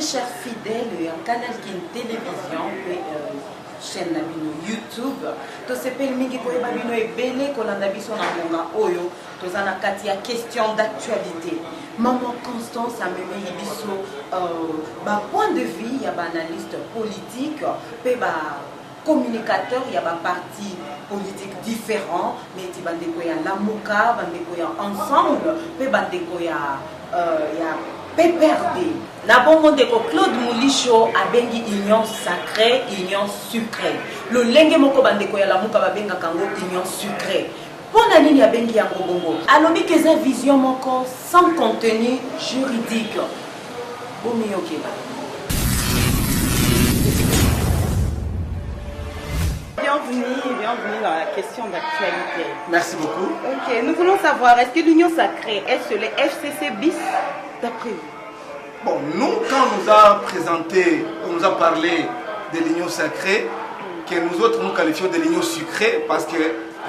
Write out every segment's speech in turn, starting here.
chers fidèles, un canal qui est une télévision, chaîne nabino YouTube, to sepel mingi ko eba bino ebele ko landa biso na monga oyo, to zana kati ya question d'actualité. Maman Constance a mené biso ba point de vue ya ba analyste politique, pe ba communicateur, il y a un parti politique différent, mais il y a Lamuka, il y a Ensemble, il y a PPRD. Na bon monde Claude Moulicho a bengi union sacrée, union sucrée. Le lenge moko bandeko ya Lamuka ba benga kango union sucrée. Pour la ligne ya bengi ya bongo. Alors que c'est vision moko sans contenu juridique. Bomi okeba. Bienvenue dans la question d'actualité. Merci beaucoup. Ok, nous voulons savoir, est-ce que l'union sacrée est sur les FCC bis d'après vous? Bon, nous, quand on nous a présenté, on nous a parlé de l'union sacrée, que nous autres nous qualifions de l'union sucrée, parce que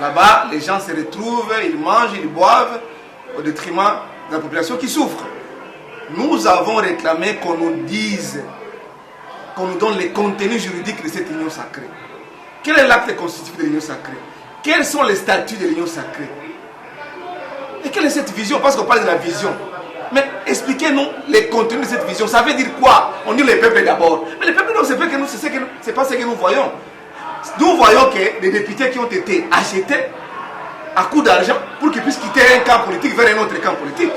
là-bas, les gens se retrouvent, ils mangent, ils boivent, au détriment de la population qui souffre. Nous avons réclamé qu'on nous dise, qu'on nous donne les contenus juridiques de cette union sacrée. Quel est l'acte constitutif de l'union sacrée? Quels sont les statuts de l'union sacrée? Et quelle est cette vision? Parce qu'on parle de la vision. Mais expliquez-nous les contenus de cette vision. Ça veut dire quoi? On dit les peuples d'abord. Mais les peuples, non, c'est pas ce que nous voyons. Nous voyons que des députés qui ont été achetés à coup d'argent pour qu'ils puissent quitter un camp politique vers un autre camp politique.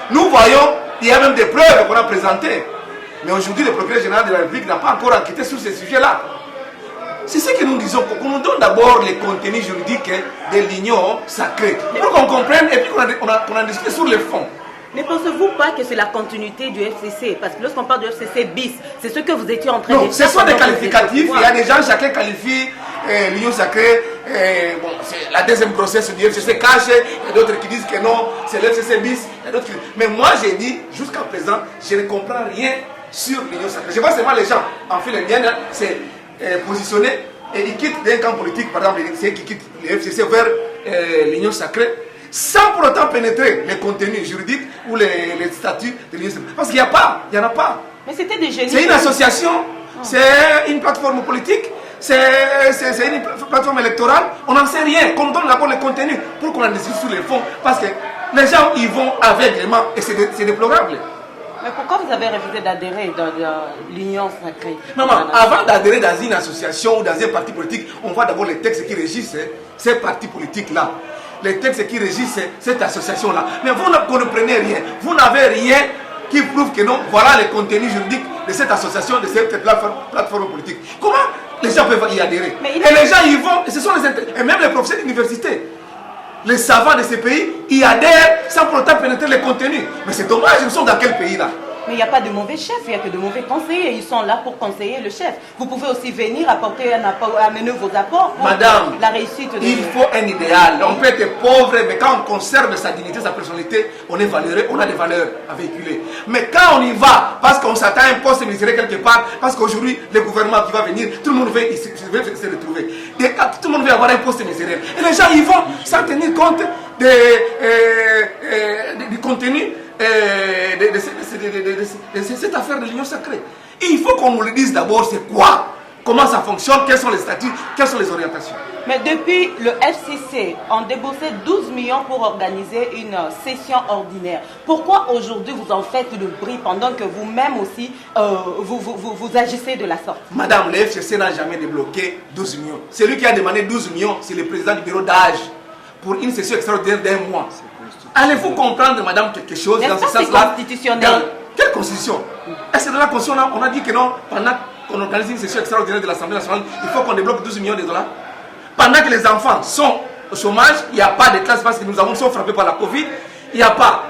Nous voyons, il y a même des preuves qu'on a présentées. Mais aujourd'hui, le procureur général de la République n'a pas encore enquêté sur ces sujets-là. C'est ce que nous disons, qu'on nous donne d'abord les contenus juridiques de l'union sacrée, pour qu'on comprenne et puis qu'on a discuté sur le fond. Ne pensez-vous pas que c'est la continuité du FCC? Parce que lorsqu'on parle du FCC bis, c'est ce que vous étiez en train de dire. Non, ce sont des qualificatifs, il y a des gens, chacun qualifie l'union sacrée, bon, c'est la deuxième grossesse du FCC cache, il y a d'autres qui disent que non, c'est le FCC bis, il y a d'autres qui... Mais moi j'ai dit, jusqu'à présent, je ne comprends rien sur l'union sacrée. Je vois seulement les gens, en fait les miennes, c'est... positionnés et ils quittent d'un camp politique, par exemple, ceux qui quittent le FCC vers l'union sacrée, sans pour autant pénétrer les contenus juridiques ou les statuts de l'union sacrée. Parce qu'il n'y en a pas. Mais c'était des génies. C'est une association, c'est une plateforme politique, c'est une plateforme électorale, on n'en sait rien. Qu'on donne d'abord les contenus pour qu'on en discute sur les fonds. Parce que les gens y vont aveuglément et c'est déplorable. Mais pourquoi vous avez refusé d'adhérer dans l'union sacrée? Maman, avant d'adhérer dans une association ou dans un parti politique, on voit d'abord les textes qui régissent ces partis politiques-là. Les textes qui régissent cette association-là. Mais vous ne comprenez rien. Vous n'avez rien qui prouve que non, voilà les contenus juridiques de cette association, de cette plateforme politique. Comment les gens peuvent y adhérer? Et les gens y vont, et ce sont et même les professeurs d'université. Les savants de ces pays y adhèrent sans pour autant pénétrer les contenus. Mais c'est dommage, nous sommes dans quel pays là? Mais il n'y a pas de mauvais chefs, il n'y a que de mauvais conseillers. Ils sont là pour conseiller le chef. Vous pouvez aussi venir apporter un apport, amener vos apports pour Madame, la réussite de... Il faut un idéal. On peut être pauvre, mais quand on conserve sa dignité, sa personnalité, on est valeureux, on a des valeurs à véhiculer. Mais quand on y va, parce qu'on s'attend à un poste ministériel quelque part, parce qu'aujourd'hui, le gouvernement qui va venir, tout le monde veut se retrouver. Tout le monde veut avoir un poste ministériel. Et les gens y vont sans tenir compte du contenu de cette affaire de l'union sacrée. Et il faut qu'on nous le dise d'abord, c'est quoi, comment ça fonctionne, quels sont les statuts, quelles sont les orientations. Mais depuis le FCC, on déboursait 12 millions pour organiser une session ordinaire. Pourquoi aujourd'hui vous en faites le bruit pendant que vous-même aussi vous agissez de la sorte? Madame, le FCC n'a jamais débloqué 12 millions. Celui qui a demandé 12 millions, c'est le président du bureau d'âge pour une session extraordinaire d'un mois. Allez-vous comprendre, madame, quelque chose dans ce sens-là? Constitutionnel. Quelle constitution? Est-ce que dans la constitution, on a dit que non, pendant qu'on organise une session extraordinaire de l'Assemblée nationale, il faut qu'on débloque 12 millions de dollars? Pendant que les enfants sont au chômage, il n'y a pas de classe parce que nous sommes frappés par la Covid, il n'y a pas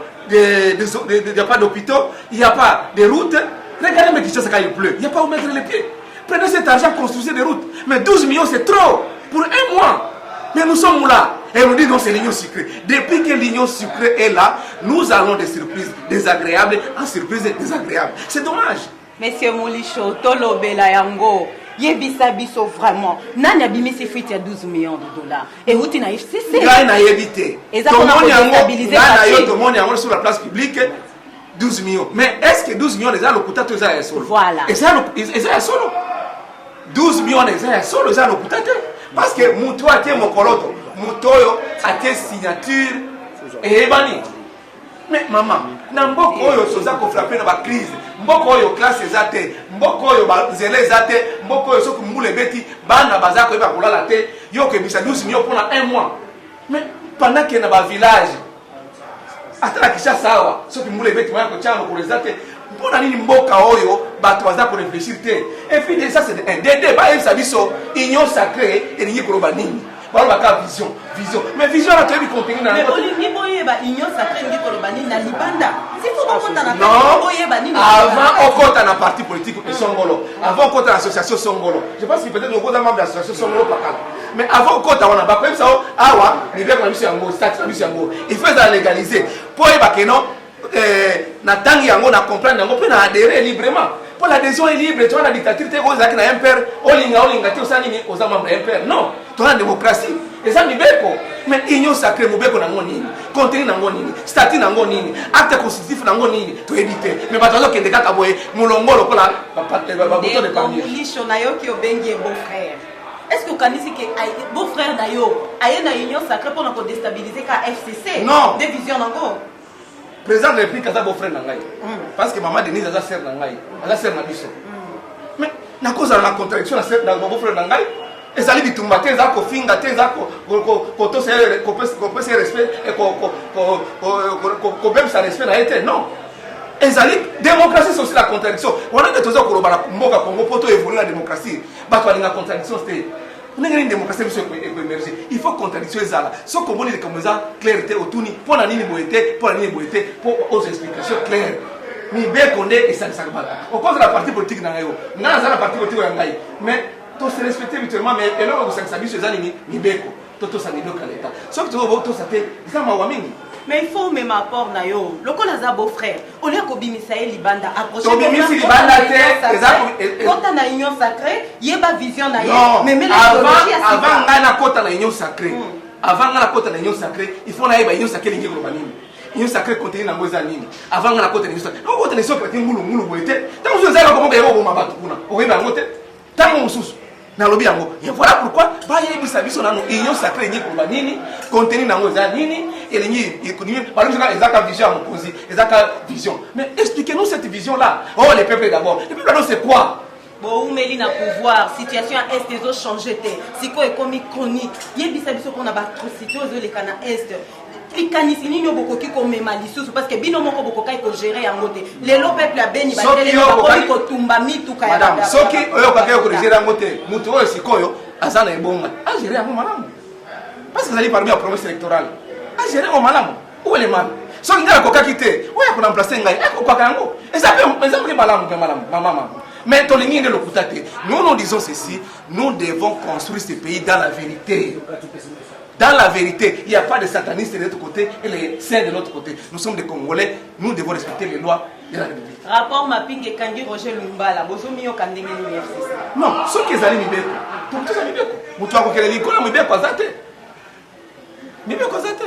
d'hôpitaux, il n'y a pas de routes. Regardez mes questions quand il pleut, il n'y a pas où mettre les pieds. Prenez cet argent, construisez des routes. Mais 12 millions, c'est trop pour un mois. Mais nous sommes là. Et on dit non, c'est l'union sucrée. Depuis que l'union sucrée est là, nous avons des surprises désagréables en surprises désagréables. C'est dommage. Monsieur Moulicho, Tolo Bela Yango, Yebisa Biso vraiment. Nani abimisi fuite à 12 millions de dollars. Et où tu n'as FCC? Gaï n'a évité. Et ça, on a stabilisé. Tout le monde est sur la place publique. 12 millions. Mais est-ce que 12 millions, les gens l'ont coûté à solo? Voilà. Et ça, c'est solo. 12 millions, les gens solo, les gens l'ont coûté. Parce que Mouto a été mon coloto. Mouto a été signature et bani. Mais maman, Namboko yo soza ko frapper dans la crise. Mboko yo classe ezate, mboko yo zele ezate, mboko yo soku mbule beti, bana bazako eba kolala te, yo ke bisa 12 millions pendant un mois. Mais pendant que dans ba village, atala kisha sawa, soku mbule beti mwa ko chano ko ezate, mpona nini mboka oyo bato bazako réfléchir te. Et puis ça c'est un dédé ba yebisa biso union sacrée et ni koloba nini. Voilà la vision. Mais vision a été contenu dans mais Olingi boye ba union sacrée ngi koloba nini na libanda. Si faut pas monter na boye ba nini. Avant on compte na parti politique et Songolo. Avant on compte na association Songolo. Je pense que peut-être on compte membre de l'association Songolo pakala. Mais avant on compte on a ba comme ça awa ni bien comme yango statut yango. Il faut ça légaliser. Pour y ba que non na tangi yango na comprendre yango peut na adhérer librement. Pour l'adhésion est libre, tu vois la dictature, tu es un père, olinga, tu es aux membres d'un père. Non, tu as la démocratie. Et ça, mais union sacrée, mobeko na ngonini, contenu na ngonini, statut na ngonini, acte constitutif na ngonini, tu éviter. Mais pas toujours qu'il y ait des cas kaboye, moulongolo pour la bouton de parmi. Lisho na yo ki obengi beau-frère. Est-ce que vous connaissez que beau-frère na yo, aye na union sacrée pour nous déstabiliser ka FCC? Non. Division nango. Président de la République a beau frère nangai. Parce que maman Denise a sœur nangai, a sœur na biso. Mais na cause de la contradiction na beau frère nangai, et ça lui dit tumba te za ko finga te za ko to se respect et ko même ça respect na été non. Et ça dit démocratie c'est aussi la contradiction. On a que tous ko loba mboka Congo poto évoluer la démocratie. Ba to la contradiction c'est on a une démocratie qui émerger. Il faut contradiction ça. Ce qu'on dit comme ça, clarté autour ni pour la ligne boité, pour aux explications claires. Mi bien qu'on est et ça ça va. Au contraire la partie politique dans yo. Na ça la partie politique en ngai. Mais tout se respecter mutuellement mais et là on s'en s'habille ces années mi beko. Tout ça ni do kaleta. Ce que tu vois tout ça fait ça ma wamingi. Mais il faut même apport na yo. Loko naza beau-frère. On est ko bimisa libanda approcher. To bimisa libanda te quand on a union sacrée, yeba vision na yo. Mais avant ngana kota na union sacrée. Avant ngana kota na union sacrée, il faut na yeba union sacrée lingi ko banini. Union sacrée contenu na ngoza nini. Avant ngana kota na union sacrée. On kota na socrate ngulu boete. Tant vous allez comment yebo bomba batu kuna. Oyeba ngote. Tant mususu. Na lobi yango. Et voilà pourquoi ba yebisa biso na union sacrée lingi ko banini, contenu na ngoza nini. Et les par exemple, ils ont vision à m'opposer, ils ont vision. Mais expliquez-nous cette vision-là. Oh, les peuples d'abord. Les peuples d'abord, c'est quoi? Bon, mais il a pouvoir. Situation à Est, les autres changé. C'est quoi, comme chronique. Il y a des choses qu'on a atrocité aux les canaux Est. Les canisini, il y a beaucoup qui ont même malicieux parce que bino moko beaucoup qui ont géré en mode. Les lots peuples à Beni, les lots tumba mi tout kaya. Madame, ce qui ont géré en mode, mutuo c'est quoi yo? Azana est bon. A géré en mode. Parce que vous allez parler à la promesse électorale. A géré en malamu. Où est le mal? Ce qui a coca quitté. Où est-ce qu'on a remplacé ngai? Est-ce qu'on a ngo? Et ça peut malamu, maman. Mais Toligny de l'Okutate, nous disons ceci, nous devons construire ce pays dans la vérité. Dans la vérité, il n'y a pas de satanistes de l'autre côté et les saints de l'autre côté. Nous sommes des Congolais, nous devons respecter les lois de la République. Rapport Mapping et Kangi Roger Lumbala, Bozomi Okandenge l'université. Non, ceux qui ont Mibeko, tout ça Mibeko. Moutouako Kenelikolo, Mibeko Azate. Mibeko Azate.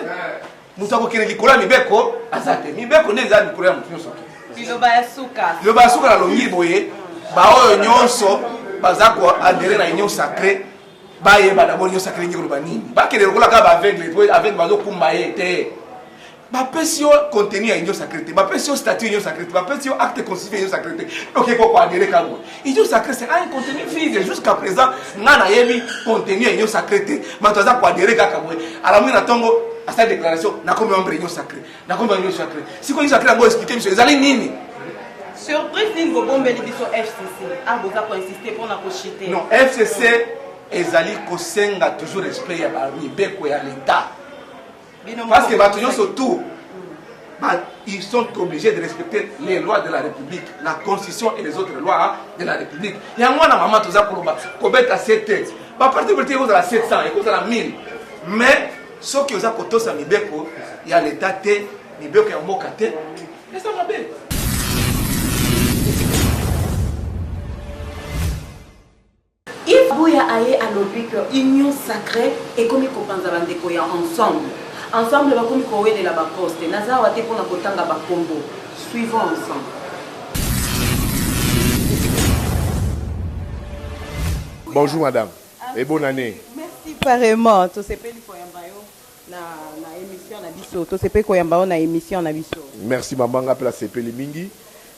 Moutouako Kenelikolo, Mibeko Azate. Mibeko n'est pas Mibeko Azate. Biloba Yasuka. Biloba Yasuka, la longi boye. Bao nyonso bazako adhérer na union sacrée baye ba d'abord union sacrée ngiro banini ba kele lokola ka ba avec bazo kumbaye te ba pesio contenu ya union sacrée ba pesio statut union sacrée ba pesio acte constitutif union sacrée OK ko adhérer ka go union sacrée c'est un contenu vide jusqu'à présent nana yebi contenu ya union sacrée te ba toza ko adhérer ka boy ala mwina tongo à cette déclaration na comme membre union sacrée na comme union sacrée si ko union sacrée ngo expliquer monsieur ezali nini. Surprise d'une bombe de biso FCC. Ah, vous avez insisté pour nous chiter. Non, FCC ezali kosenga toujours respect ya ba mibeko ya l'État. Parce que batuño surtout ils sont obligés de respecter les lois de la République, la Constitution et les autres lois de la République. Il y a moi na maman toza koloba kobeta 7 ba parti politique aux la 700 et aux la 1000. Mais ceux qui osa kotosa mibeko ya l'État te mibeko ya mboka te. Et ça va bien. Il faut y aller à l'objet que l'union sacrée et comme ils comprennent ensemble. ensemble bakomi kowelela baposte naza awa te mpona kotanga bakombo. Suivons ensemble. Bonjour madame et bonne année. Merci pareillement. Tosepeli koyamba yo na émission na biso. Tosepeli koyamba yo na émission na biso. Merci maman ngapela sepeli mingi.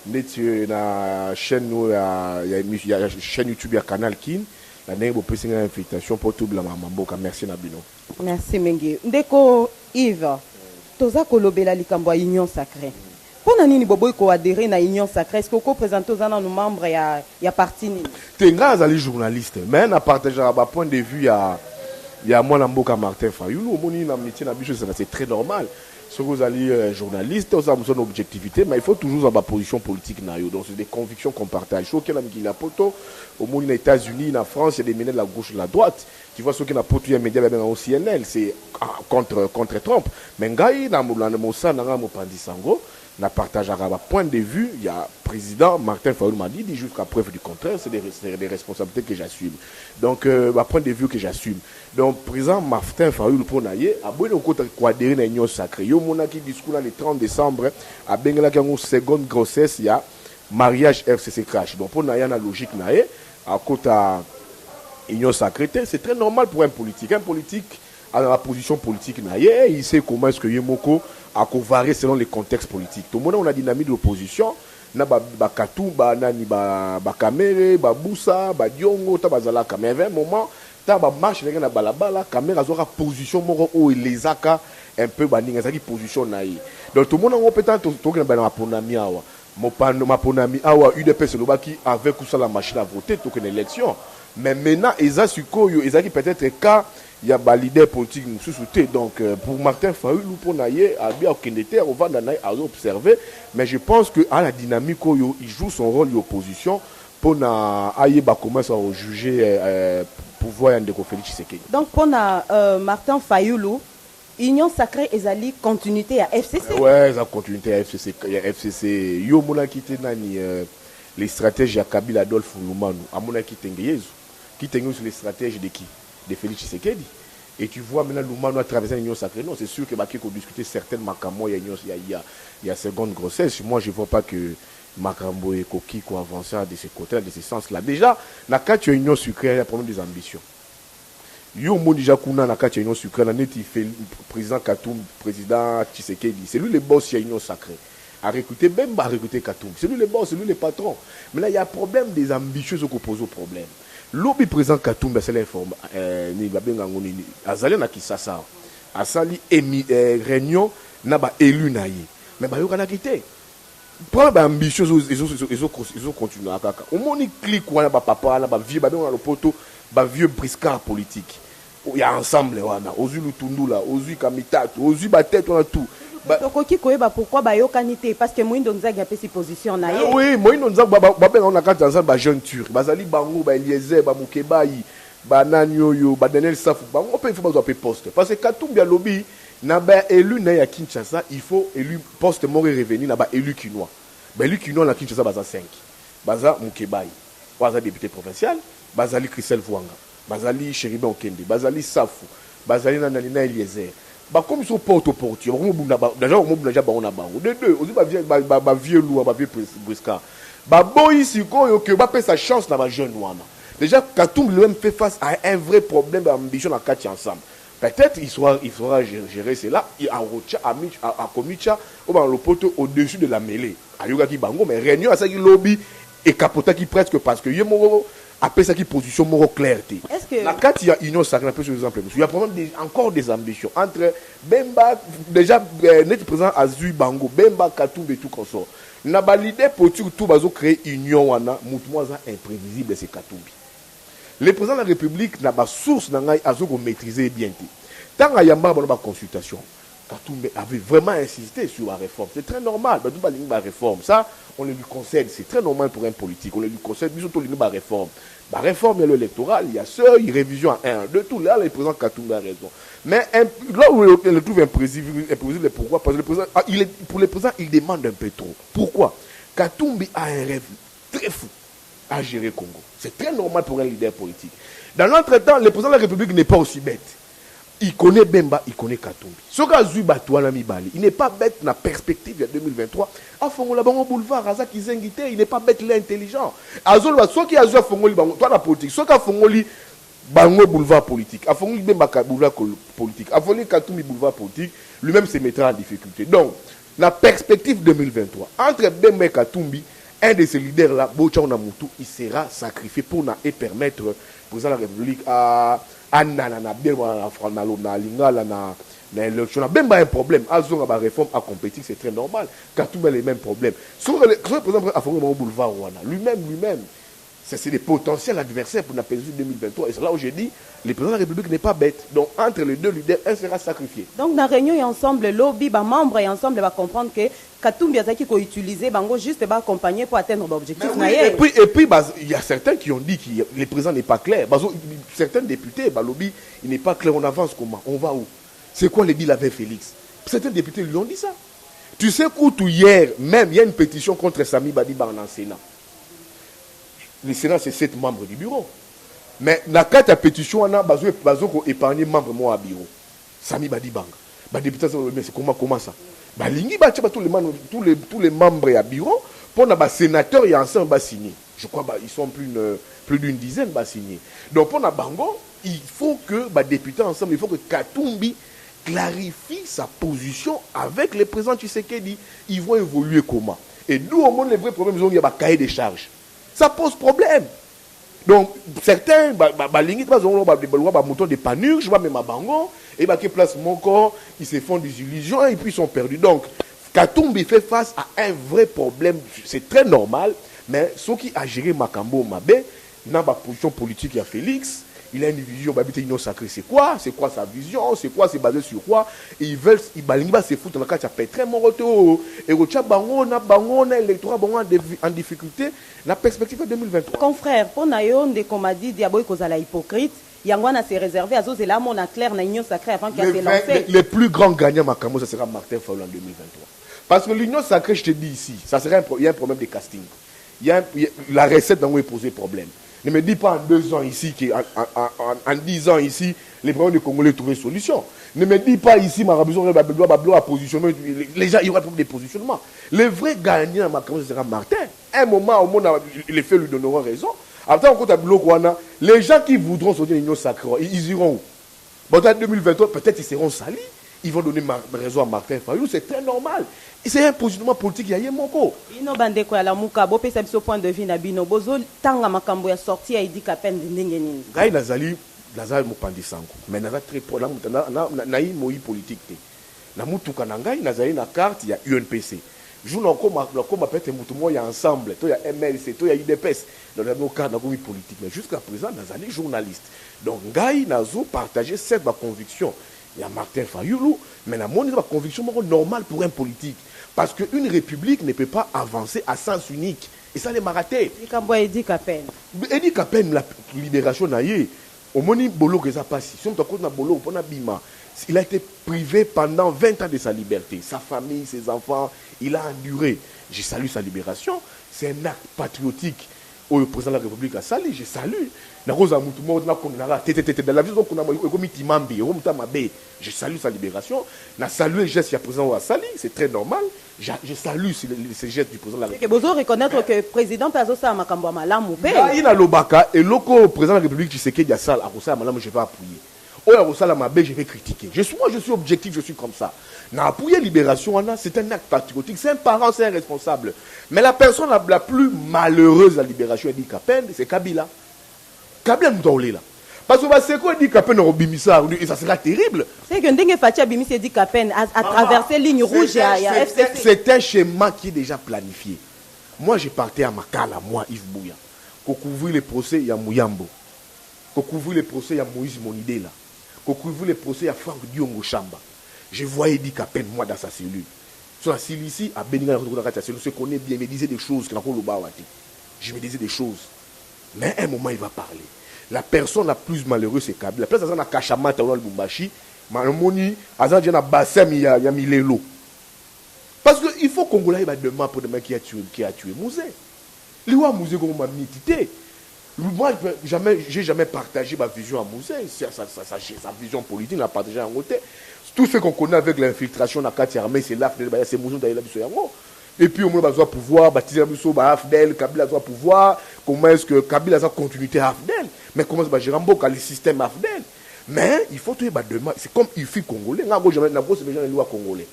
Neti na chaîne nous ya chaîne YouTube ya Canal Kin. La nenge bo pesi une invitation pour tout la maman boka. Merci na bino. Merci mingi. Ndeko Yves. Toza kolobela likambo ya Union Sacrée. Pona nini boboy ko adhérer na Union Sacrée? Est-ce que ko présenter aux nos membres ya parti nini? Tenga azali journaliste mais na partager ba point de vue ya moi na mboka Martin Fayulu omoni na métier na biso c'est très normal. Si vous allez journaliste, vous avez une objectivité, mais il faut toujours avoir position politique na yo. Donc c'est des convictions qu'on partage. Ceux qui ont la poto au monde aux États-Unis, en France, il y a des médias de la gauche et de la droite. Tu vois ceux qui ont poto il y a des médias au CNL, c'est contre Trump. Mais ngai na mosa na mo pandisango. Na partage à point de vue, il y a président Martin Fayulu m'a dit jusqu'à preuve du contraire, c'est des responsabilités que j'assume. Donc, point de vue que j'assume. Donc, président Martin Fayulu pour naïe, a beau nous adhérer à l'Union Sacrée. Yo mona qui discours le 30 décembre, a bengala qui a une seconde grossesse, il y a mariage FCC crash. Donc, pour naïe, la logique naïe, à côté de l'Union Sacrée, c'est très normal pour un politique. Un politique à la position politique naïe, il sait comment est-ce que Yemoko a varier selon les contextes politiques. Tout le monde a une dynamique de l'opposition. Na ba Katou, ba nani ba Kamere, ba Boussa, ba Diongo, ta bazalaka. Mais à un moment, ta ba marche na balabala, Kamere aura position moro o les aka un peu baninga zaki position naïe. Donc tout le monde a peut-être to na ba ponami awa. Ma ponami awa UDPS lobaki avec ou ça la machine à voter to une élection. Mais maintenant eza sukoyo ezaki peut-être cas il y a des leaders politiques qui nous soutiennent. Donc, pour Martin Fayulu, pour Naye, on va observer. Mais je pense qu'à la dynamique, il joue son rôle d'opposition pour commencer à juger pouvoir de Félix Tshisekedi. Donc, pour Martin Fayulu, Union Sacrée est allée continuité à FCC. Oui, la continuité à FCC. FCC. Yo mona kite nani les stratèges à Kabila Adolphe Lumanu. Amona kite ngeyezu. Kite ngeyezu les stratèges de qui? De Félix Tshisekedi. Et tu vois maintenant Lumanu a traversé l'Union Sacrée. Non, c'est sûr que Baki qu'on discuter certaines Makambo, il y a seconde grossesse. Moi, je ne vois pas que Makambo et Koki qu'on avance de ce côté, de ce sens-là. Déjà, dans le cas de l'Union Sucrée, il y a problème des ambitions. Yo mo déjà kuna na kati Union Sucrée, na neti fait président Katoum, président Tshisekedi. C'est lui le boss de l'Union Sacrée. À recruter même à recruter Katoum. C'est lui le boss, c'est lui le patron. Mais là, il y a un problème des ambitieux qui posent au problème. L'obi président Katoum, c'est l'informe. Azali na Kisasa. Asali réunion na ba élu na yi. Mais ba yo kana quitté. Pour ba ambitieux ils ont continué à kaka. Au moni clique wana ba papa na ba vieux ba benga le poto ba vieux briscard politique. Il y a ensemble wana. Ozu Lutundula, Ozu Kamitatu, Ozu ba tête on a tout. Tokoki koyeba pourquoi ba yokanité parce que Moïndo Nzagi a pris position na ye. Oui, Moïndo Nzagi ba benga on a quand ensemble ba jeune turc. Bazali bango ba Eliezer ba Mukebayi, ba Nanyoyo, ba Daniel Safou. Ba on peut il faut ba poste parce que Katoum bien lobby na ba élu na ya Kinshasa, il faut élu poste mort revenir na ba élu kinois. Ba élu kinois na Kinshasa baza 5. Baza Mukebayi, baza député provincial, bazali Christelle Vuanga, bazali Chéribé Okende, bazali Safou, bazali na Eliezer. Comme ils sont porte-au-porte, déjà on a de deux, aussi ba vieux loup, ba vieux briscard. Ba boy si que ba sa chance na ba jeune wana. Déjà Katoum lui-même fait face à un vrai problème d'ambition dans quatre ensemble. Peut-être il saura gérer cela, il a rocha à Komicha ou dans le poteau au-dessus de la mêlée. Ayoga ki bango mais réunion à ça qui lobby et capota qui presque parce que yemo après ça qui position moro clarté. Est-ce que la carte il y a union sacrée un peu sur exemple. Il y a encore des ambitions entre Bemba déjà net présent Azui Bango, Bemba Katoum et tout comme ça. Na ba leader politique tout bazo créer union wana mutumo za imprévisible c'est Katumbi. Le président de la République n'a pas source dans azo ko maîtriser bien té. Tant a yamba ba consultation. Katumbi avait vraiment insisté sur la réforme. C'est très normal, la réforme. Ça, on le lui concède. C'est très normal pour un politique. On le lui concède, surtout la réforme. La réforme, il y a l'électoral, il y a seul, il révision à 1, 2, tout. Là, le président Katumbi a raison. Mais là où on le trouve imprévisible, pourquoi? Parce que le président, pour le président, il demande un peu trop. Pourquoi? Katumbi a un rêve très fou à gérer Congo. C'est très normal pour un leader politique. Dans l'entretemps, le président de la République n'est pas aussi bête. il connaît Bemba, il connaît Katumbi. Ce qu'a Zui Batouana Mibali, il n'est pas bête dans la perspective de 2023. À Fongola Bango Boulevard, Razak Izengite, il n'est pas bête, il est intelligent. Azol, ce qui a Zui Fongoli Bango, toi la politique, ce qu'a Fongoli Bango Boulevard politique, à Fongoli Bemba Boulevard politique, à Fongoli Katumbi Boulevard politique, lui-même se mettra en difficulté. Donc, la perspective 2023, entre Bemba et Katumbi, un de ces leaders-là, Bocha Namutu, il sera sacrifié pour permettre au président de la République à Nanana, bien na Lingala, na l'élection. Même pas un problème. Azon a réforme à compétir, c'est très normal. Katumbi a les mêmes problèmes. Sur le président a formé au boulevard Rwanda, lui-même, c'est des potentiels adversaires pour la présidence 2023. Et c'est là où j'ai dit, le président de la République n'est pas bête. Donc, entre les deux leaders, un sera sacrifié. Donc, dans la réunion, et ensemble, le lobby, les membres, et ensemble, va comprendre que Katumbi a utilisé, juste va accompagner pour atteindre l'objectif. Oui, et puis, il y a certains qui ont dit que le président n'est pas clair. Certains députés, le lobby, il n'est pas clair. On avance comment? On va où? C'est quoi le deal avec Félix? Certains députés lui ont dit ça. Tu sais qu'où hier, même, il y a une pétition contre Sami Badiba dans le Sénat. Le Sénat, c'est 7 membres du bureau. Mais dans la carte de pétition, on a épargné membre moi à bureau. Sami Badibanga. Les députés, c'est comment ça? Tous les membres à bureau, pour les sénateurs, il y a ensemble signé. Je crois qu'ils sont plus d'une dizaine signés. Donc pour les Bango, il faut que les députés ensemble, il faut que Katumbi clarifie sa position avec le président Tshisekedi. Ils vont évoluer comment? Et d'où au monde les vrais problèmes, il y a un cahier des charges. Ça pose problème. Donc, certains, moutons de panure, je vois même à Bango, et qui place mon corps, ils se font des illusions et puis ils sont perdus. Donc, Katumbi fait face à un vrai problème. C'est très normal, mais ceux qui a géré Makambo Mabe, dans la position politique, il y a Félix, il a une vision, l'union sacrée, c'est quoi sa vision, c'est basé sur quoi, et ils veulent, se foutre dans la carte, il très mon retour, et Bango, l'électorat en difficulté, la perspective de 2023. Confrère, pour Nayon, de comme a dit, Diaboy Kozala hypocrite, Yangwana s'est réservé à Zozela, mon clair, na union sacrée avant qu'il ait lancé. Le plus grand gagnant Makambo, ça sera Martin Fayulu en 2023. Parce que l'union sacrée, je te dis ici, il y a un problème de casting. La recette dans où est posé problème. Ne me dis pas en 2 ans ici, en 10 ans ici, les problèmes de Congolais trouvent une solution. Ne me dis pas ici, Bablo a positionné, les gens, il y aura des positionnements. Le vrai gagnant, ce sera Martin. Un moment, au monde, les faits lui donneront raison. Après, on compte à Bloquana, les gens qui voudront sortir de l'union sacrée, ils iront où? Bon, en 2023, peut-être ils seront salis. Ils vont donner raison à Martin Fayulu, c'est très normal. C'est un positionnement politique, il y a un moko. Bino bande ko la muka bo pesa biso point de vue na bino bozo tanga makambo ya sortie ya Idi Kapen ndenge nini. Ngai nazali mopandi sango. Mais naza très na moi politique te. Na mutuka na ngai nazali na carte ya UNPC. Jour na koma pete mutu mo ya ensemble, to ya MLC, to ya UDPS. Dans la carte na komi politique, mais jusqu'à présent nazali journaliste. Donc ngai nazo partager cette conviction. Il y a Martin Fayulu, mais la conviction normale pour un politique. Parce qu'une république ne peut pas avancer à sens unique. Et ça, les marathés. Edi Kapen, la libération, au moni bolo que ça passe. Si on te compte bolo, il a été privé pendant 20 ans de sa liberté. Sa famille, ses enfants, il a enduré. Je salue sa libération. C'est un acte patriotique. Le président de la République a sali, je salue. Je salue sa libération. Je salue les gestes du président Sali, c'est très normal. Je salue ces gestes du président de la République. Vous devez reconnaître que le président Pazosa Makambo Malam ou il a l'obaka et le président de la République Tshisekedi a sal à Rosa Malam, je vais appuyer. Oh, à Rosa Mabe, je vais critiquer. Moi, je suis objectif, je suis comme ça. Na appuyer libération, c'est un acte patriotique, c'est un parent, c'est un responsable. Mais la personne la plus malheureuse de la libération, Edi Kapen, c'est Kabila. Kabila nous doit là. Parce que c'est quoi Edi Kapen au Bimisa, et ça sera terrible. C'est que Ndenge Fatia Bimisa Edi Kapen a traversé ligne rouge et à FCC. C'est un schéma qui est déjà planifié. Moi, j'ai parti à Makala, moi, Yves Bouya, pour couvrir les procès, il y a Mouyambo. Pour couvrir les procès, il y a Moïse Monidela. Pour couvrir les procès, il y a Franck Diongo Chamba. Je voyais Edi Kapen, moi, dans sa cellule. Sur la cellule ici, à Béninga, je connais bien, il me disait des choses, je me disais des choses. Mais à un moment, il va parler. La personne la plus malheureuse, c'est Kabila. La place dans la Kachamata, dans le Bumbashi, Malmoni, Azan Djana Bassem, il y a Milelo. Parce qu'il faut qu'on ait demain pour demain qui a tué Mouzé. Lui, Mouzé, comme m'a mitité. Moi, j'ai jamais partagé ma vision à Mouzé. Sa vision politique, l'a partagé en côté. Tout ce qu'on connaît avec l'infiltration dans la carte armée, c'est l'AFDEL, c'est Mouzé d'ailleurs. Et puis, au moins, il doit pouvoir baptiser l'AFDEL, Kabila doit pouvoir. Comment est-ce que Kabila a continuité à AFDEL? Mais comment est-ce que gérer le système AFDEL? Mais il faut tout demain. C'est comme il fait congolais. La gauche, c'est déjà une loi congolais.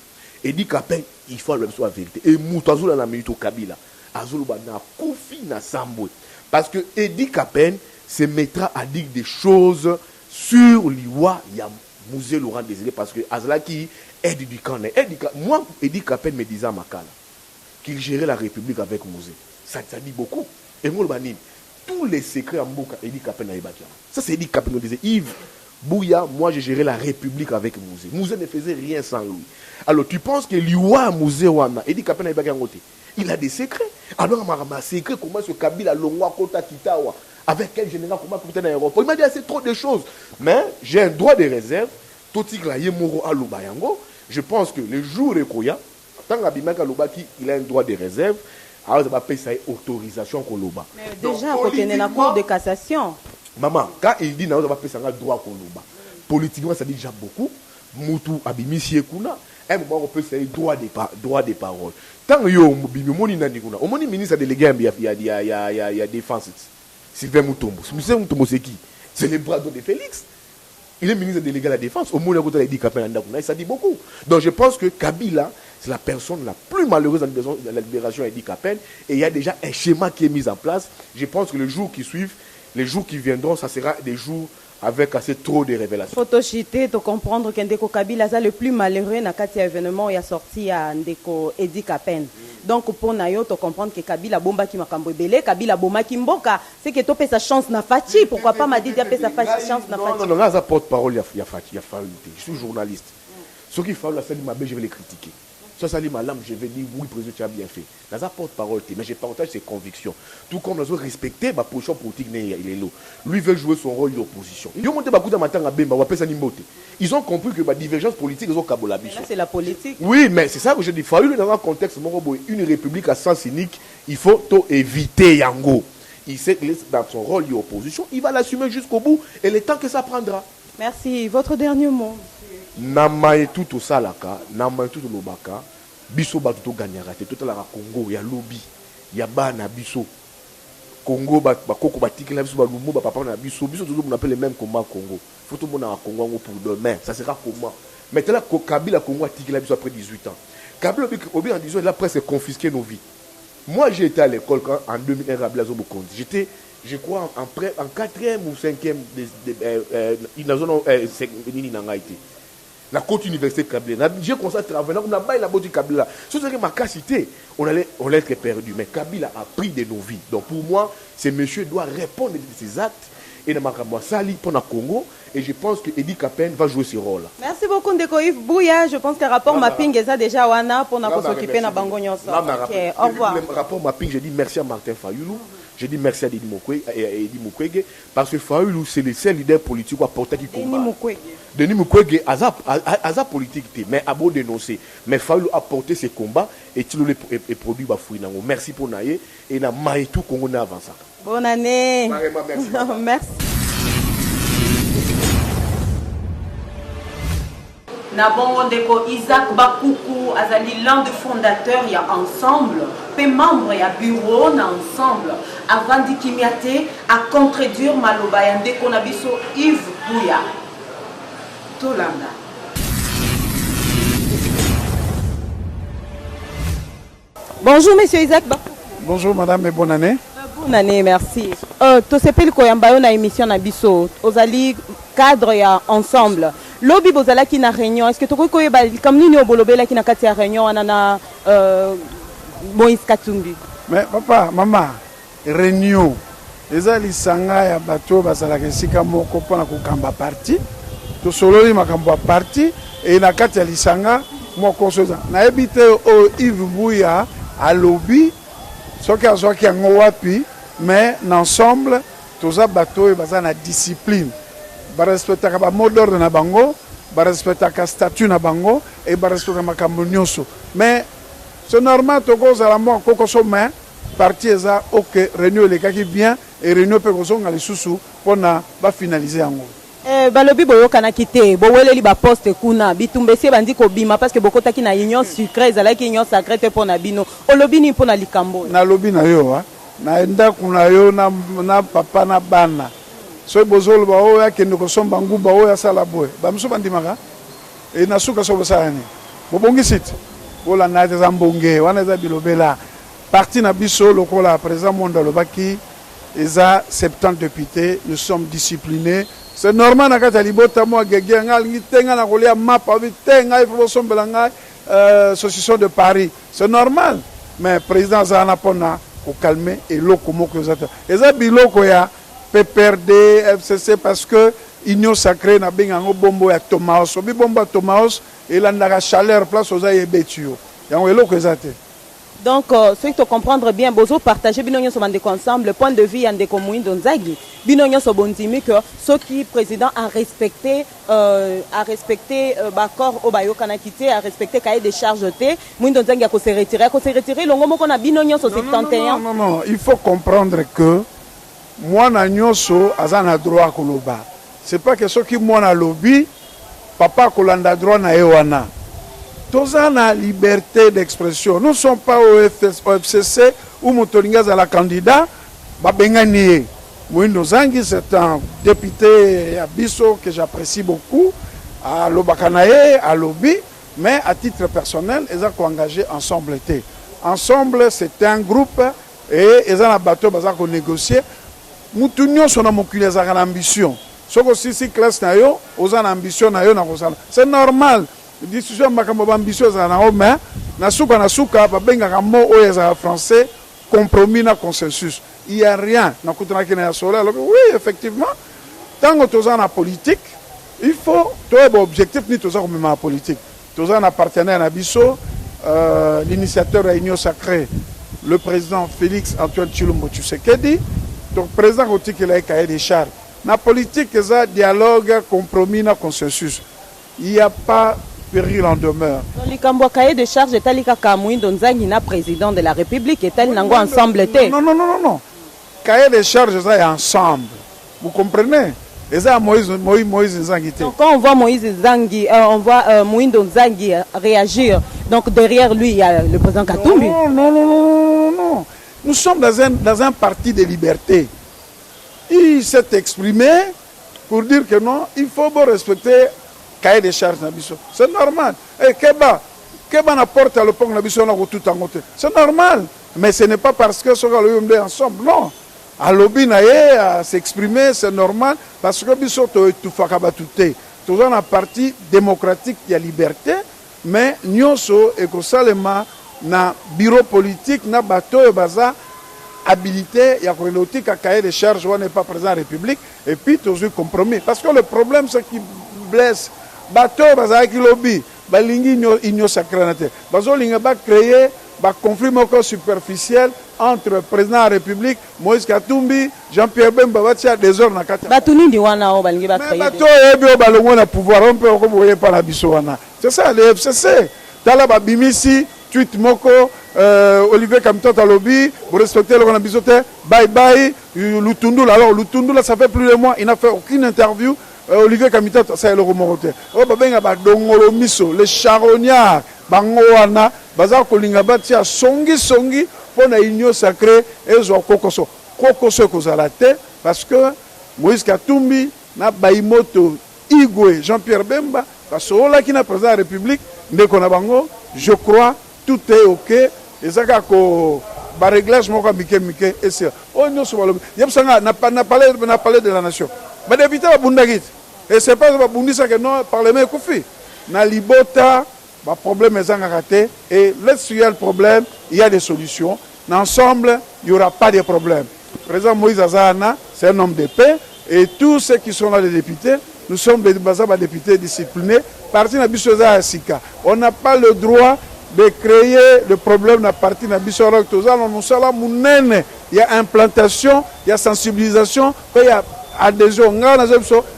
Et dit qu'après, il faut la vérité. Et Moutazou, dans la minute au Kabila, Azou, na Kofi, na Samboué. Parce que Edi Kapen se mettra à dire des choses sur l'Iwa, il y a Mouzé Laurent Désiré, parce que Azlaki est du Canet. Moi, Edi Kapen me disait à Makala qu'il gérait la République avec Mouzé. Ça dit beaucoup. Et moi, tous les secrets en Mboka, Edi Kapen a ébattu. Ça, c'est Edi Kapen qui disait Yves Bouya, moi, j'ai géré la République avec Mouzé. Mouzé ne faisait rien sans lui. Alors, tu penses que l'Iwa Mouzé Wana, Edi Kapen a ébattu en côté. Il a des secrets. Alors, on a secret comment ce Kabila Longwa Kota Kitawa avec quel général comment peut-être dans l'aéroport. Il m'a dit c'est trop de choses. Mais j'ai un droit de réserve. Je pense que le jour de Koya, tant qu'Abimaka Lobaki, il a un droit de réserve. Alors, ça va payer sa autorisation qu'on loba. Déjà, quand il y a une cour de cassation. Maman, quand il dit non, ça va payer sa droit qu'on loba. Politiquement, ça dit déjà beaucoup. Moutou Abimisi Ekuna. Un moment, on peut se droit des paroles. Tant que yo moni nani kuna, omoni ministre délégué il y a défense. Sylvain Moutombo. Sylvain Moutombo c'est qui? C'est le bras de Félix. Il est ministre délégué à la défense. Au monde où il dit Kapena, ça dit beaucoup. Donc je pense que Kabila, c'est la personne la plus malheureuse dans la libération Edi Kapen. Et il y a déjà un schéma qui est mis en place. Je pense que les jours qui suivent, les jours qui viendront, ça sera des jours avec assez trop de révélations. Faut te chiter, te comprendre que Ndeko Kabila est le plus malheureux dans le événement il a sorti à Ndeko Edi Kapen. Donc pour Nayo te comprendre que Kabila bomba qui m'a camboué Kabila bomba qui mboka, c'est que tu peux sa chance na Fati, pourquoi pas m'a dit tu sa chance na Fati. Non, là ça porte-parole il y a Fati, je suis journaliste. Ce qui fait la salle ma je vais les critiquer. Ça dit ma lame, je vais dire oui, président, tu as bien fait. Dans sa porte-parole, mais je partage ses convictions. Tout comme nous avons respecté ma position politique, il est là. Lui veut jouer son rôle d'opposition. Ils ont compris que la divergence politique, ils ont câblé. C'est la politique. Oui, mais c'est ça que je dis. Fallu dans un contexte, une république à sens cynique, il faut éviter Yango. Il sait que dans son rôle d'opposition, il va l'assumer jusqu'au bout et le temps que ça prendra. Merci. Votre dernier mot. Namae tout au salaka, namae tout au lobaka, biso ba tout gagnera, tout la Congo, ya lobby, ya bana biso. Congo ba koko ba tikela biso ba lumo ba papa na biso, biso tout on appelle les mêmes combats Congo. Faut tout le monde à Congo pour demain, ça sera comment? Maintenant Kabila Congo a tikela biso après 18 ans. Kabila obi en 18 ans, il a presque confisqué nos vies. Moi j'ai été à l'école quand en 2001 Kabila zo Bokondi. J'étais je crois en 4e ou 5e dans zone la côte université Kabila. J'ai commencé à travailler. On a baillé la boîte du Kabila. Ce serait ma capacité. On allait être perdu. Mais Kabila a pris de nos vies. Donc pour moi, ce monsieur doit répondre de ses actes. Et dans ma sali pour le Congo. Et je pense que Edi Kapen va jouer ce rôle. Merci beaucoup Ndeko Yves Bouya. Je pense que le rapport mapping est déjà wana pour s'occuper de Bangonyo. Au revoir. Le rapport mapping, j'ai dit merci à Martin Fayoulou. J'ai dit merci à Edi Mukwege. Parce que Fayoulou, c'est le seul leader politique qui a porté qui combat. Denis Mukwege, Aza politique, mais a beau dénoncer. Mais Fayoulou a porté ses combats et il a produit Bafouinango. Merci pour Naye et na Maïtou Congo na avancé. Bonne année. Merci. Nabongo Ndeko Isaac Bakuku azali l'un des fondateurs il y a ensemble pe membre ya bureau na ensemble avant dikimiate à contredire maloba ya Ndeko na biso Yves Bouya Tolanda. Bonjour monsieur Isaac Bakuku. Bonjour madame et bonne année. Bonne année, merci. To sepeli koyamba yo na émission na biso ozali cadre ya ensemble. Lobi bozala ki na réunion, est-ce que tu koy ba comme nini obolobela ki na kati ya réunion anana Moïse Katumbi? Mais papa, maman, réunion ezali sanga ya bato bazala kesika moko pona ko kamba parti. To sololi makambo parti et na kati ya lisanga moko soza. Na ebite o Yves Bouya à lobby soki azoki yango wapi mais ensemble toza bato bazana discipline. Respecter le mot d'ordre na bango, respecter le statut na bango et respecter makambo nyonso. Mais c'est normal to cause la mort koko sommet parti eza ok réunion elekaki bien et réunion pe kozonga lisusu mpona bafinalize yango. Balobi boyokanaki te boweleli baposte kuna bitumba esi bandi kobima parce que bokotaki na union sucré ezalaki union sacré te mpo na bino olobi nini mpo na likambo oyo? Nalobi na yo na ndako na yo na papa na bana soki bozoloba oyo akende kosomba nguba oyo asala boye bamiso bandimaka e na suka so bosala nini bobongisi te bolanda ete eza mbonge wana eza bilobela parti na biso lokola président mondo alobaki eza 70 députés, nous sommes disciplinés. C'est normal na kati ya libota mwa gege nga alingi tenga na kolia mapa obi tenga ifo bosombela nga association de Paris. C'est normal. Mais président azana pona ko calmer eloko moko ezata. Eza biloko ya PPRD, FCC parce que union sacrée na benga ngo bombo ya Thomas. Obi bombo ya Thomas elandaka chaleur place oza yebetio. Yango eloko ezate. Donc, ce qu'il faut comprendre bien, bozo partager binonyo so bandeko ensemble, le point de vue yandeko Muindo Nzagi, binonyo so bondimi que ce qui président a respecté bakor obayo kanakité, a respecté cahier des charges té, Muindo Nzagi a se retirer, longo moko na binonyo so 71. Non, il faut comprendre que moi na nyoso azana droit koloba. C'est pas que ce qui moi na lobby, papa kolanda droit na ewana. Tous ont la liberté d'expression. Nous ne sommes pas au FCC où Motolinga est la candidat. Babengani. Muindo Nzagi, c'est un député à Bisso que j'apprécie beaucoup, à Lobakanae, à Lobby, mais à titre personnel, ils ont engagé ensemble. Ensemble, c'est un groupe et ils ont un bateau pour négocier. Nous tous sommes en ambition. Si classe na yo, ils ont ambition na yo na kozala. C'est normal. Discussion makambo ambitieuse na mais na suka ba benga mo oyo za français compromis na consensus. Il y a rien na kutana kina ya sola. Oui, effectivement, tant que toza na politique, il faut toi objectif ni toza comme ma politique. Toza na partenaire na biso l'initiateur de l'Union sacrée, le président Félix Antoine Tshilombo Tshisekedi, donc président Rotiki la cahier des charges. Na politique ça dialogue, compromis na consensus. Il n'y a pas péril en demeure. Likambo cahier de charge est alika Muindo Nzagi na président de la République est elle nango ensemble té. Non. Cahier de charge ça est ensemble. Vous comprenez? Et ça Moïse Nzagi té. Donc quand on voit Moïse Nzagi, on voit Muindo Nzagi réagir. Donc derrière lui il y a le président Katumbi. Non. Nous sommes dans un parti de liberté. Il s'est exprimé pour dire que non, il faut respecter cahier de charges na biso. C'est normal. Et Keba na porte le pont na biso na tout en côté. C'est normal. Mais ce n'est pas parce que ce que nous ensemble. Non. À lobby na à s'exprimer, c'est normal parce que biso to tout fakabatouté. Tout un parti démocratique qui a liberté, mais nyonso et que salema na bureau politique na bateau et baza habilité, il y a un cahier de charges, on n'est pas présent à la République, et puis toujours compromis. Parce que le problème, c'est qu'il blesse. Bateau, qui lobby, balingi union sacrée. Bazo linga ba créer un conflit superficiel entre le président de la République, Moïse Katumbi, Jean-Pierre Bemba, batia des heures na kata. Batuni di wana o balingi ba créer. Bateau ebio balongo na pouvoir, on peut comme voyez pas la biso wana. C'est ça le FCC. Tala ba bimisi tweet moko Olivier Kamtota lobby, vous respectez le bisoté, bye Lutundula. Alors Lutundula, ça fait plus de mois, il n'a fait aucune interview. Olivier Kamtota, ça est le remonté. Oh babenga ba dongolo miso, les charognards, bangoana, bazar kolinga batia songi pour la union sacrée et zo kokoso kozalate parce que Moïse Katumbi na baimoto Igwe Jean-Pierre Bemba parce que là qui n'a président de la République ndeko na bango, je crois tout est ok et ça ko ba réglage moko mike et c'est on nous sur le yebsanga n'a parlé de la nation ba député ba bundagit et c'est pas ba bundisa que non parlement koufi na libota ba problème ezanga raté et laisse le problème il y a des solutions ensemble il y aura pas de problème. Président Moïse Azana c'est un homme de paix et tous ceux qui sont là les députés nous sommes des députés disciplinés parti na biso za sika on n'a pas le droit de créer le problème dans la partie de il y a implantation, il y a sensibilisation, il y a adhésion. Il y a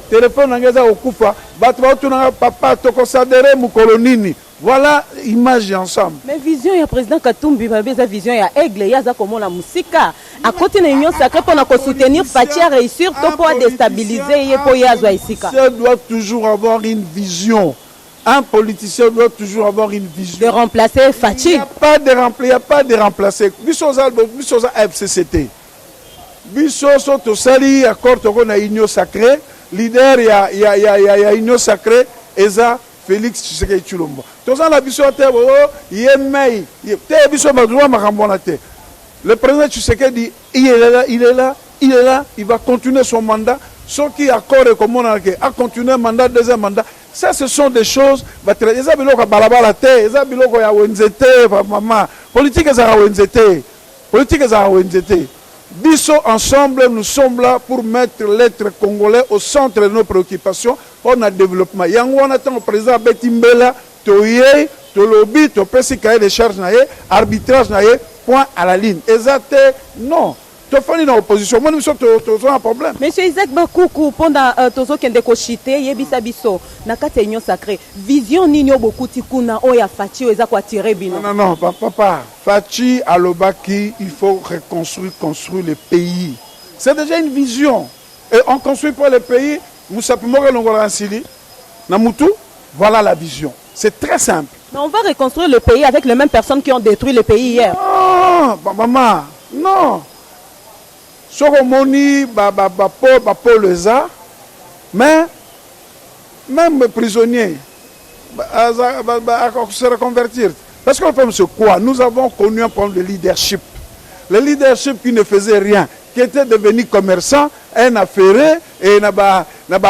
téléphone, il y a papa, tu as sadere mu kolonini. Voilà image ensemble. Mais vision ya président Katumbi babeza vision ya aigle ya za komona musika à côté na union sacrée pour na soutenir Fachi à réussir to pour déstabiliser ye pour yazwa isika. Un politicien doit toujours avoir une vision. Un politicien doit toujours avoir une vision. De remplacer Fachi. Il n'y a pas de remplacer. Bisoza FCCT. Bisozo to sali accord to na union sacrée. Leader ya union sacrée eza Félix Tshisekedi Tshilombo. Toza la biso te yemei. Te biso madroit makambona te. Le président Tshisekedi il est là, il va continuer son mandat. Ceux qui accordent comme on a continué mandat, deuxième mandat. Ça, ce sont des choses. Politique Bisso ensemble, nous sommes là pour mettre l'être congolais au centre de nos préoccupations pour notre développement. Yango on attend le président Betimbela, Toye, Tolobi, Topesi Kaye de charges naye, arbitrage naye, point à la ligne. Exact, non. Tu fais une opposition. Moi, nous sommes un problème. Monsieur Isaac Bakoukou, pendant Tozo Kendeko Chite, Yebisa Bisso, Nakate Union Sacrée, vision Nino beaucoup Tikuna, Oya Fachi, Oya Kwatire Bino. Non, papa. Fachi, Alobaki, il faut construire le pays. C'est déjà une vision. Et on construit pas le pays, Moussa Pimore Longola Ansili, Namutu, voilà la vision. C'est très simple. Mais on va reconstruire le pays avec les mêmes personnes qui ont détruit le pays hier. Non, maman, non. Soromoni, Paul Leza, mais même prisonniers, se reconvertir. Parce qu'on peut se quoi? Nous avons connu un problème de leadership. Le leadership qui ne faisait rien, qui était devenu commerçant, un affairé, et n'a pas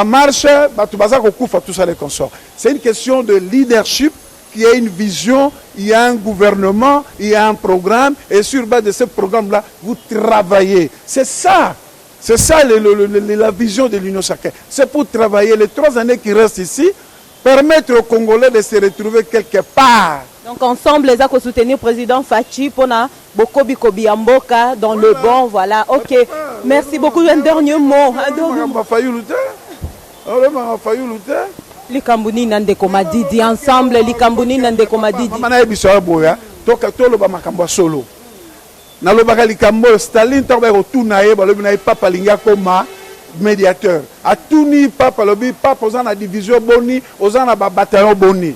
marché, tout ça les consorts. C'est une question de leadership. Il y a une vision, il y a un gouvernement, il y a un programme, et sur base de ce programme-là, vous travaillez. C'est ça la vision de l'Union sacrée. C'est pour travailler les 3 années qui restent ici, permettre aux Congolais de se retrouver quelque part. Donc ensemble, les accords soutenir le président Fachi pour Bokobi Kobi Amboka dans le bon, voilà. Ok, merci beaucoup. Un dernier mot. Likambuni Nandeko Madidi ensemble, Likambuni Nandeko Madidi. Mama biso boya, toka toloba makambo solo. Na lobaka likambo Staline toba rotuna ye balobi na papa linga koma médiateur. Atuni papa lobi papa ozana division boni, ozana ba bataillon boni.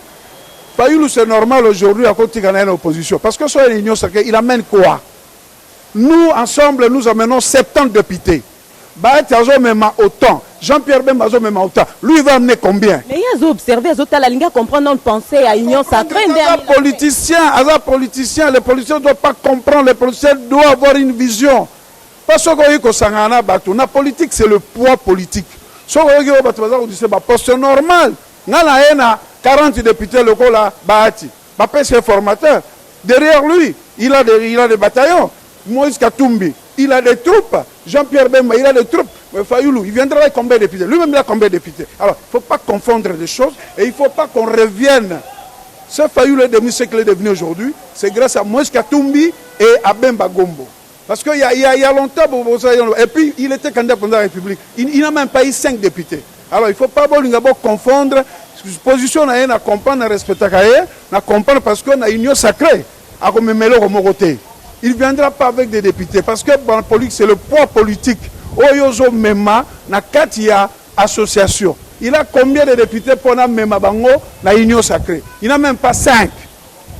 Fayulu c'est normal aujourd'hui à côté de l'opposition parce que sur l'union sacrée, il amène quoi? Nous ensemble nous amenons 70 députés. Baït même autant. Jean-Pierre Bemba même autant. Lui il va amener combien? Mais il y a observé, il y a comprendre notre pensée à l'union sacrée. Les politiciens ne doivent pas comprendre. Les politiciens doivent avoir une vision. Parce que la politique, c'est le poids politique. C'est normal. Il y a 40 députés locaux là, c'est formateur. Derrière lui, il a des bataillons. Moïse Katumbi, il a des troupes. Jean-Pierre Bemba, il a des troupes. Fayoulou, il viendra avec combien de députés? Lui-même, il a combien de députés? Alors, il ne faut pas confondre les choses et il ne faut pas qu'on revienne. Ce Fayoulou est devenu ce qu'il est devenu aujourd'hui. C'est grâce à Moïse Katumbi et à Bemba Gombo. Parce qu'il y a longtemps, et puis il était candidat pour la République. Il n'a même pas eu 5 députés. Alors, il ne faut pas confondre. Position na comprendre, na respecter, na comprendre parce qu'on a une union sacrée. À il ne viendra pas avec des députés parce que dans la politique, c'est le poids politique. Oyozo Mema, na Katia association. Il a combien de députés pour na Mema Bango, la union sacrée? Il n'a même pas 5.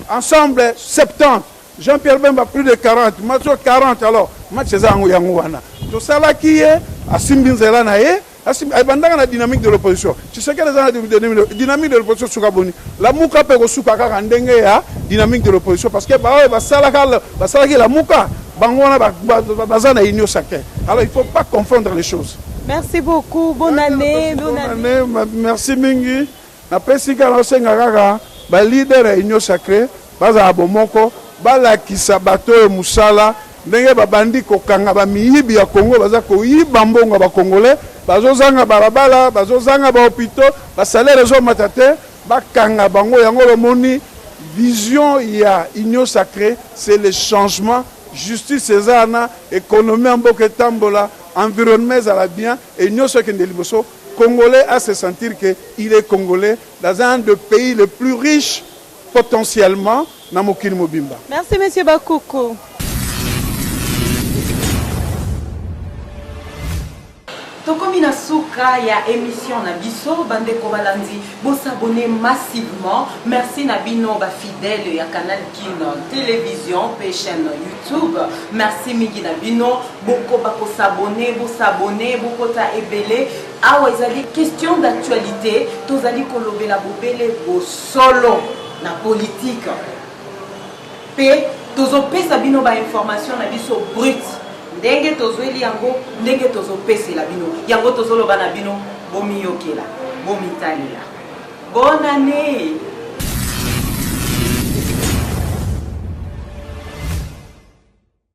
Ensemble, 70. Jean-Pierre Bemba plus de 40. Mathieu 40 alors. Mathieu Zango Yangouana. Tout ça là qui est à Simbinzela Nae. Dans la dynamique de l'opposition. Tu sais quelle est la dynamique de l'opposition sur Gaboni? La Mouka peut aussi la dynamique de l'opposition parce que la Mouka, alors il ne faut pas confondre les choses. Merci beaucoup. Bonne année. Merci Mingi. Na pesika na senga ba leader de l'union sacrée, baza bomoko, bala kisabato e musala. Ndenge babandi kokanga ba miyibi ya Congo baza koyiba mbongo ba Congolais bazozanga balabala bazozanga ba hôpitaux ba salaire ezo matate bakanga bango yango le moni vision ya union sacrée c'est le changement justice ezana économie mboka tambola environnement ezala bien et union sacrée de liboso Congolais à se sentir que il est Congolais dans un des pays les plus riches potentiellement na mokili mobimba. Merci monsieur Bakoko. Tokomi na suka ya émission na biso bandeko balandi bo s'abonner massivement. Merci na bino ba fidèle ya Canal Kin télévision pe chaîne YouTube. Merci mingi na bino boko bako s'abonner boko ta ebele. Awa ezali question d'actualité tozali kolobela bobele bo solo na politique. Pe tozopesa bino ba information na biso brute. Ndenge tozweli yango ndenge tozopesela bino yango tozoloba na bino bomiyokela bomitalela. Bonne année.